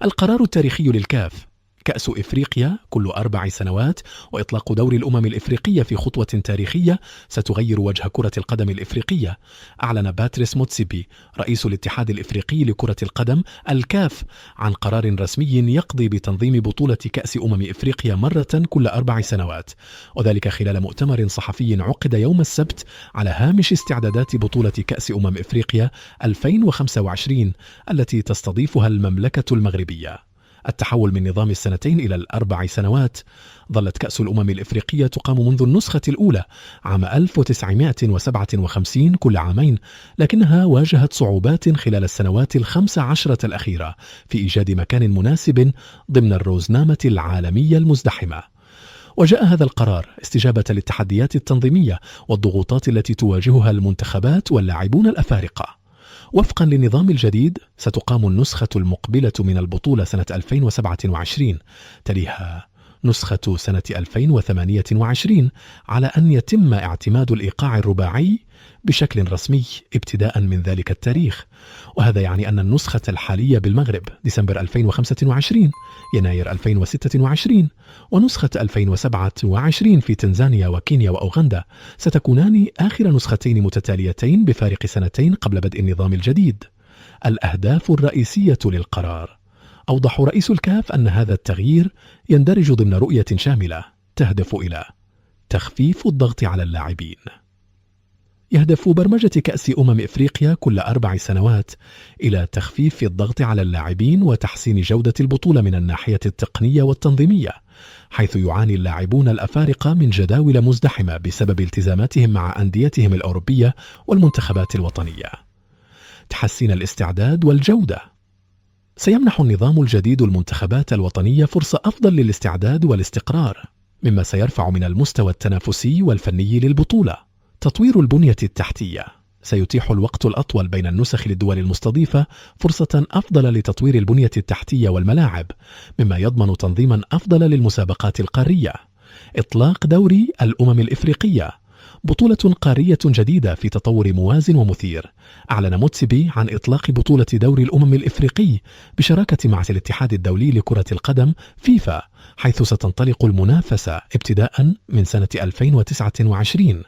القرار التاريخي للكاف: كأس إفريقيا كل 4 سنوات، وإطلاق دور الأمم الإفريقية في خطوة تاريخية ستغير وجه كرة القدم الإفريقية. أعلن باتريس موتسيبي رئيس الاتحاد الإفريقي لكرة القدم الكاف عن قرار رسمي يقضي بتنظيم بطولة كأس إفريقيا مرة كل 4 سنوات، وذلك خلال مؤتمر صحفي عقد يوم السبت على هامش استعدادات بطولة كأس إفريقيا 2025 التي تستضيفها المملكة المغربية. التحول من نظام السنتين إلى 4 سنوات. ظلت كأس الأمم الإفريقية تقام منذ النسخة الأولى عام 1957 كل عامين، لكنها واجهت صعوبات خلال السنوات 15 الأخيرة في إيجاد مكان مناسب ضمن الروزنامة العالمية المزدحمة. وجاء هذا القرار استجابة للتحديات التنظيمية والضغوطات التي تواجهها المنتخبات واللاعبون الأفارقة. وفقا للنظام الجديد ستقام النسخة المقبلة من البطولة سنة 2027، تليها نسخة سنة 2028 على أن يتم اعتماد الإيقاع الرباعي بشكل رسمي ابتداء من ذلك التاريخ. وهذا يعني أن النسخة الحالية بالمغرب ديسمبر 2025، يناير 2026، ونسخة 2027 في تنزانيا وكينيا وأوغندا ستكونان آخر نسختين متتاليتين بفارق سنتين قبل بدء النظام الجديد. الأهداف الرئيسية للقرار: أوضح رئيس الكاف أن هذا التغيير يندرج ضمن رؤية شاملة تهدف إلى تخفيف الضغط على اللاعبين. يهدف برمجة كأس إفريقيا كل 4 سنوات إلى تخفيف الضغط على اللاعبين وتحسين جودة البطولة من الناحية التقنية والتنظيمية، حيث يعاني اللاعبون الأفارقة من جداول مزدحمة بسبب التزاماتهم مع أنديتهم الأوروبية والمنتخبات الوطنية. تحسين الاستعداد والجودة: سيمنح النظام الجديد المنتخبات الوطنية فرصة أفضل للاستعداد والاستقرار، مما سيرفع من المستوى التنافسي والفني للبطولة. تطوير البنية التحتية: سيتيح الوقت الأطول بين النسخ للدول المستضيفة فرصة أفضل لتطوير البنية التحتية والملاعب، مما يضمن تنظيما أفضل للمسابقات القارية. إطلاق دوري الأمم الإفريقية: بطولة قارية جديدة في تطور موازن ومثير. أعلن موتسيبي عن إطلاق بطولة دوري الأمم الإفريقي بشراكة مع الاتحاد الدولي لكرة القدم فيفا، حيث ستنطلق المنافسة ابتداء من سنة 2029.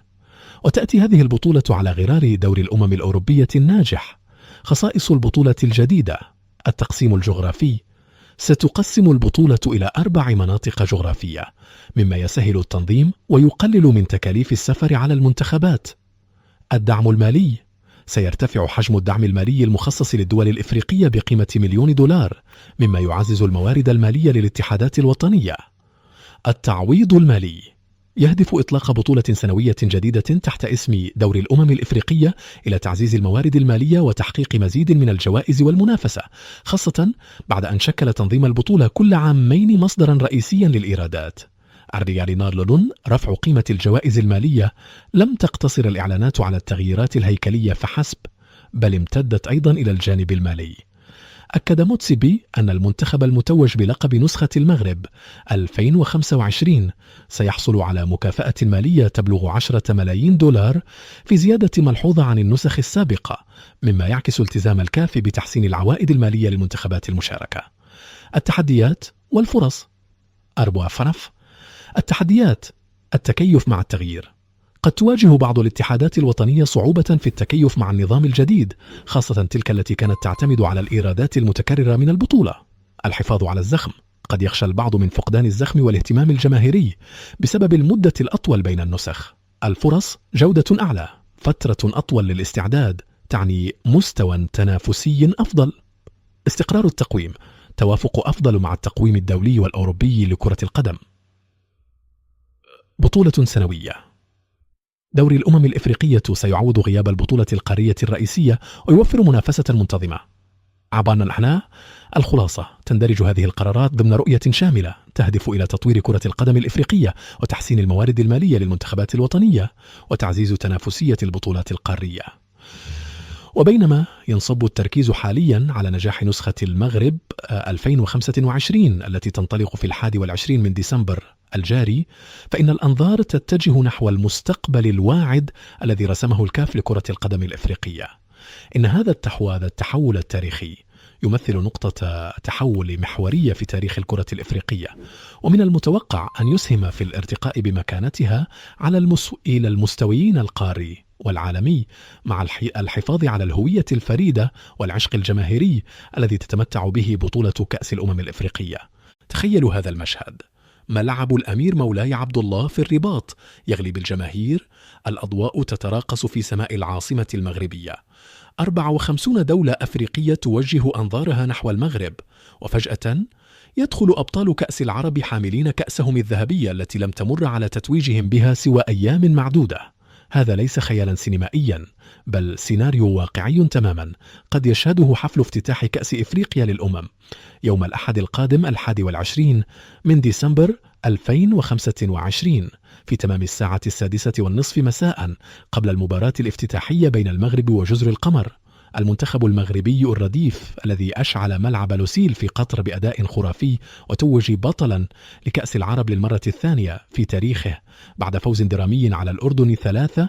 وتأتي هذه البطولة على غرار دوري الأمم الأوروبية الناجح. خصائص البطولة الجديدة: التقسيم الجغرافي: ستقسم البطولة إلى 4 مناطق جغرافية، مما يسهل التنظيم ويقلل من تكاليف السفر على المنتخبات. الدعم المالي: سيرتفع حجم الدعم المالي المخصص للدول الإفريقية بقيمة $1,000,000، مما يعزز الموارد المالية للاتحادات الوطنية. التعويض المالي: يهدف إطلاق بطولة سنوية جديدة تحت اسم دوري الأمم الإفريقية إلى تعزيز الموارد المالية وتحقيق مزيد من الجوائز والمنافسة، خاصة بعد أن شكل تنظيم البطولة كل عامين مصدرا رئيسيا للإيرادات. الريال نارلون: رفع قيمة الجوائز المالية. لم تقتصر الإعلانات على التغييرات الهيكلية فحسب، بل امتدت أيضا إلى الجانب المالي. أكد موتسيبي أن المنتخب المتوج بلقب نسخة المغرب 2025 سيحصل على مكافأة مالية تبلغ $10,000,000 في زيادة ملحوظة عن النسخ السابقة، مما يعكس التزام الكاف بتحسين العوائد المالية للمنتخبات المشاركة. التحديات والفرص: أربع فرف. التحديات: التكيف مع التغيير. قد تواجه بعض الاتحادات الوطنية صعوبة في التكيف مع النظام الجديد، خاصة تلك التي كانت تعتمد على الإيرادات المتكررة من البطولة. الحفاظ على الزخم: قد يخشى البعض من فقدان الزخم والاهتمام الجماهيري بسبب المدة الأطول بين النسخ. الفرص: جودة أعلى، فترة أطول للاستعداد، تعني مستوى تنافسي أفضل. استقرار التقويم: توافق أفضل مع التقويم الدولي والأوروبي لكرة القدم. بطولة سنوية: دوري الأمم الإفريقية سيعوض غياب البطولة القارية الرئيسية ويوفر منافسة منتظمة. عبارنا نحن الخلاصة: تندرج هذه القرارات ضمن رؤية شاملة تهدف إلى تطوير كرة القدم الإفريقية وتحسين الموارد المالية للمنتخبات الوطنية وتعزيز تنافسية البطولات القارية. وبينما ينصب التركيز حاليا على نجاح نسخة المغرب 2025 التي تنطلق في 21 من ديسمبر الجاري، فإن الأنظار تتجه نحو المستقبل الواعد الذي رسمه الكاف لكرة القدم الإفريقية. إن هذا التحول التاريخي يمثل نقطة تحول محورية في تاريخ الكرة الإفريقية، ومن المتوقع أن يسهم في الارتقاء بمكانتها إلى المستويين القاري والعالمي، مع الحفاظ على الهوية الفريدة والعشق الجماهيري الذي تتمتع به بطولة كأس الأمم الإفريقية. تخيلوا هذا المشهد: ملعب الأمير مولاي عبد الله في الرباط يغلي بالجماهير، الأضواء تتراقص في سماء العاصمة المغربية، 54 دولة أفريقية توجه أنظارها نحو المغرب، وفجأة يدخل أبطال كأس العرب حاملين كأسهم الذهبية التي لم تمر على تتويجهم بها سوى أيام معدودة. هذا ليس خيالا سينمائيا، بل سيناريو واقعي تماما قد يشهده حفل افتتاح كأس إفريقيا للأمم يوم الأحد القادم 21 من ديسمبر 2025 في تمام الساعة 6:30 مساء، قبل المباراة الافتتاحية بين المغرب وجزر القمر. المنتخب المغربي الرديف الذي أشعل ملعب لوسيل في قطر بأداء خرافي وتوج بطلا لكأس العرب للمرة الثانية في تاريخه بعد فوز درامي على الأردن 3-2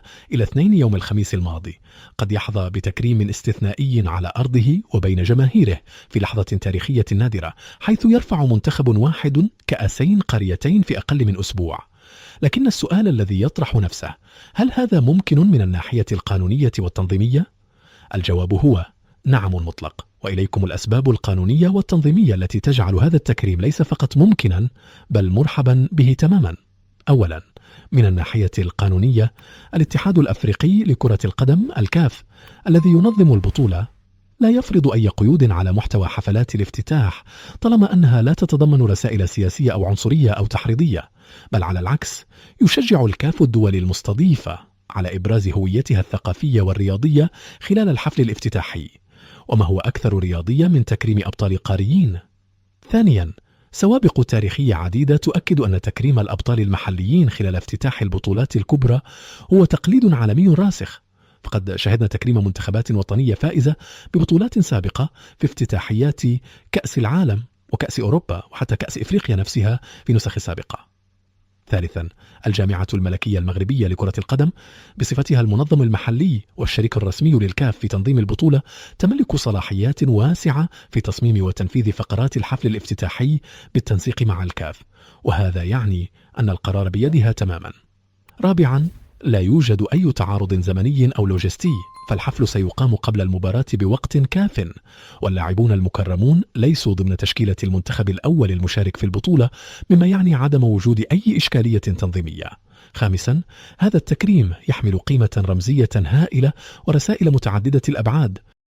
يوم الخميس الماضي، قد يحظى بتكريم استثنائي على أرضه وبين جماهيره في لحظة تاريخية نادرة، حيث يرفع منتخب واحد كأسين قاريتين في أقل من أسبوع. لكن السؤال الذي يطرح نفسه: هل هذا ممكن من الناحية القانونية والتنظيمية؟ الجواب هو نعم مطلق، وإليكم الأسباب القانونية والتنظيمية التي تجعل هذا التكريم ليس فقط ممكنا بل مرحبا به تماما. أولا، من الناحية القانونية، الاتحاد الأفريقي لكرة القدم الكاف الذي ينظم البطولة لا يفرض أي قيود على محتوى حفلات الافتتاح طالما أنها لا تتضمن رسائل سياسية أو عنصرية أو تحريضية، بل على العكس يشجع الكاف الدول المستضيفة على إبراز هويتها الثقافية والرياضية خلال الحفل الافتتاحي، وما هو أكثر رياضية من تكريم أبطال قاريين. ثانيا، سوابق تاريخية عديدة تؤكد أن تكريم الأبطال المحليين خلال افتتاح البطولات الكبرى هو تقليد عالمي راسخ، فقد شهدنا تكريم منتخبات وطنية فائزة ببطولات سابقة في افتتاحيات كأس العالم وكأس أوروبا وحتى كأس إفريقيا نفسها في نسخ سابقة. ثالثا، الجامعة الملكية المغربية لكرة القدم بصفتها المنظم المحلي والشريك الرسمي للكاف في تنظيم البطولة تملك صلاحيات واسعة في تصميم وتنفيذ فقرات الحفل الافتتاحي بالتنسيق مع الكاف، وهذا يعني أن القرار بيدها تماما. رابعا، لا يوجد أي تعارض زمني أو لوجستي، فالحفل سيقام قبل المباراة بوقت كاف، واللاعبون المكرمون ليسوا ضمن تشكيلة المنتخب الأول المشارك في البطولة، مما يعني عدم وجود أي إشكالية تنظيمية. خامسا، هذا التكريم يحمل قيمة رمزية هائلة ورسائل متعددة الأبعاد